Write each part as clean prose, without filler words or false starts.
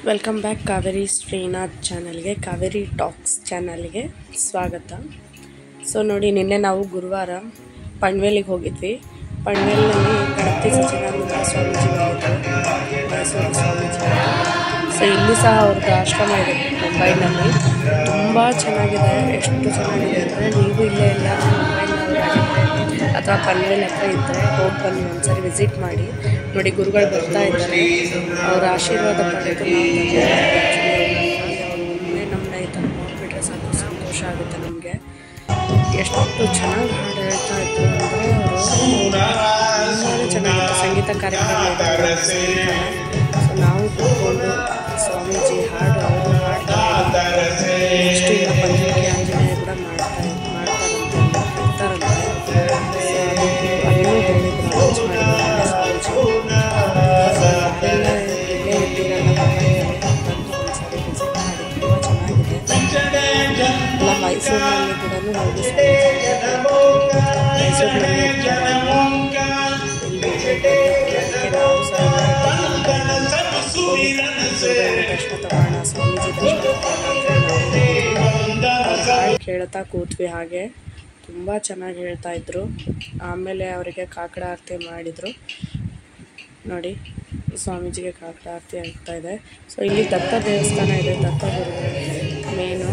Welcome back Kaveri Srinath ಚಾನಲ್ಗೆ, Kaveri tax ಚಾನಲ್ಗೆ ಸ್ವಾಗತ. ಸೊ ನೋಡಿ, ನಿನ್ನೆ ನಾವು ಗುರುವಾರ ಪನ್ವೇಲಿಗೆ ಹೋಗಿದ್ವಿ. ಪನ್ವೇಲ್ನಲ್ಲಿ ಗಣಪತಿ ಸಚ್ಚಿದಾನಂದ ಸ್ವಾಮೀಜಿ ಬಂದಿದ್ದರು, ಮೈಸೂರು ಸ್ವಾಮೀಜಿ. ಸೊ ಇಲ್ಲಿ ಸಹ ಅವ್ರದ್ದು ಆಶ್ರಮ ಇದೆ ಮುಂಬೈನಲ್ಲಿ. ತುಂಬ ಚೆನ್ನಾಗಿದೆ. ಎಷ್ಟು ಚೆನ್ನಾಗಿದೆ ಅಂದರೆ ನೀವು ಇಲ್ಲೇ ಇಲ್ಲ ಮುಂಬೈನಲ್ಲಿ ಅಥವಾ ಪನ್ವೇಲ್ ಹತ್ರ ಇದ್ದರೆ ಹೋಗಿ ಬನ್ನಿ, ಒಂದ್ಸರಿ ವಿಸಿಟ್ ಮಾಡಿ. ನೋಡಿ, ಗುರುಗಳು ಬರ್ತಾ ಇದ್ದಾರೆ. ಅವರ ಆಶೀರ್ವಾದ ಪಡೆದು ಅವರು ಒಮ್ಮೆ ನಮ್ಮನ್ನ ಈ ಥರ ನೋಡಿಬಿಟ್ರೆ ಸಾಕು, ಸಂತೋಷ ಆಗುತ್ತೆ ನಮಗೆ. ಎಷ್ಟು ಚೆನ್ನಾಗಿ ಹಾಡು ಹೇಳ್ತಾ ಇದ್ರು ಅಂದರೆ ಅವರು ತುಂಬಾ ಚೆನ್ನಾಗಿತ್ತು. ಸಂಗೀತ ಕಾರ್ಯಕ್ರಮ ಇದೆ. ಸೊ ನಾವು ಕೂತ್ಕೊಂಡು ಸ್ವಾಮೀಜಿ ಹಾಡು ಅವರು ಹಾಡ್ತಾರೆ. ನೆಕ್ಸ್ಟ್ ಈಗ ಪಂಚಮುಖಿ ಆಂಜನೇಯ ಕೂಡ ಇರ್ತಾರಂತೆ. ಅದನ್ನು ಹೇಳಿದ್ರು, ಅರೇಂಜ್ ಮಾಡಿದ್ದಾರೆ ಸ್ವಾಮೀಜಿ. ಅದೆಲ್ಲ ಇಲ್ಲೇ ಇದ್ದೀರಲ್ಲ ಬಂದು ಒಂದ್ಸರಿ ವಿಸಿಟ್ ಮಾಡಿ, ತುಂಬ ಚೆನ್ನಾಗಿದೆ. ಎಲ್ಲ ಮೈಸೂರಿನಲ್ಲಿ ಕೂಡ ಹೋಗಿ ಮೈಸೂರಿನಲ್ಲಿ ಇರ್ತಾರೆ. ನಾವು ಸಹ ದರ್ಶನ ತಗೋಣ, ಸ್ವಾಮೀಜಿ ದರ್ಶನ ಕೇಳ್ತಾ ಕೂತ್ವಿ. ಹಾಗೆ ತುಂಬ ಚೆನ್ನಾಗಿ ಹೇಳ್ತಾ ಇದ್ರು. ಆಮೇಲೆ ಅವರಿಗೆ ಕಾಕಡ ಆರತಿ ಮಾಡಿದರು. ನೋಡಿ, ಸ್ವಾಮೀಜಿಗೆ ಕಾಕಡ ಆರತಿ ಆಗ್ತಾ ಇದೆ. ಸೊ ಇಲ್ಲಿ ದತ್ತ ದೇವಸ್ಥಾನ ಇದೆ, ದತ್ತ ಗುರು ಮೇನು.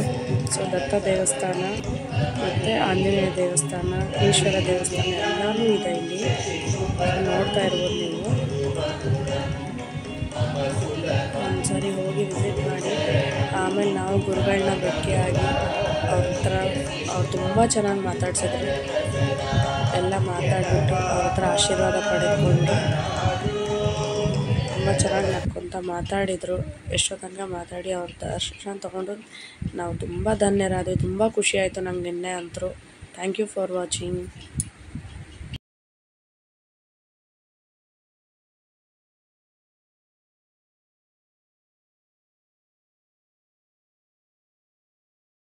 ಸೊ ದತ್ತ ದೇವಸ್ಥಾನ ಮತ್ತು ಆಂಜನೇಯ ದೇವಸ್ಥಾನ, ಈಶ್ವರ ದೇವಸ್ಥಾನ ಎಲ್ಲನೂ ಇದೆ ಇಲ್ಲಿ. ನೋಡ್ತಾ ಇರ್ಬೋದು ನೀವು. ಒಂದ್ಸರಿ ಹೋಗಿ ವಿಸಿಟ್ ಮಾಡಿ. ಆಮೇಲೆ ನಾವು ಗುರುಗಳನ್ನ ಭೇಟಿಯಾಗಿ ಅವ್ರು ತುಂಬ ಚೆನ್ನಾಗಿ ಮಾತಾಡ್ಸಿದ್ರು. ಎಲ್ಲ ಮಾತಾಡ್ಬಿಟ್ಟು ಅವ್ರ ಹತ್ರ ಆಶೀರ್ವಾದ ಪಡೆದುಕೊಂಡು ತುಂಬ ಚೆನ್ನಾಗಿ ನಡ್ಕೊತ ಮಾತಾಡಿದರು. ಎಷ್ಟೋ ತನಕ ಮಾತಾಡಿ ಅವ್ರ ದರ್ಶನ ತೊಗೊಂಡು ನಾವು ತುಂಬ ಧನ್ಯರಾದ್ವಿ. ತುಂಬ ಖುಷಿ ಆಯಿತು ನಂಗೆ ನಿನ್ನೆ ಅಂತೂ. Thank you for watching.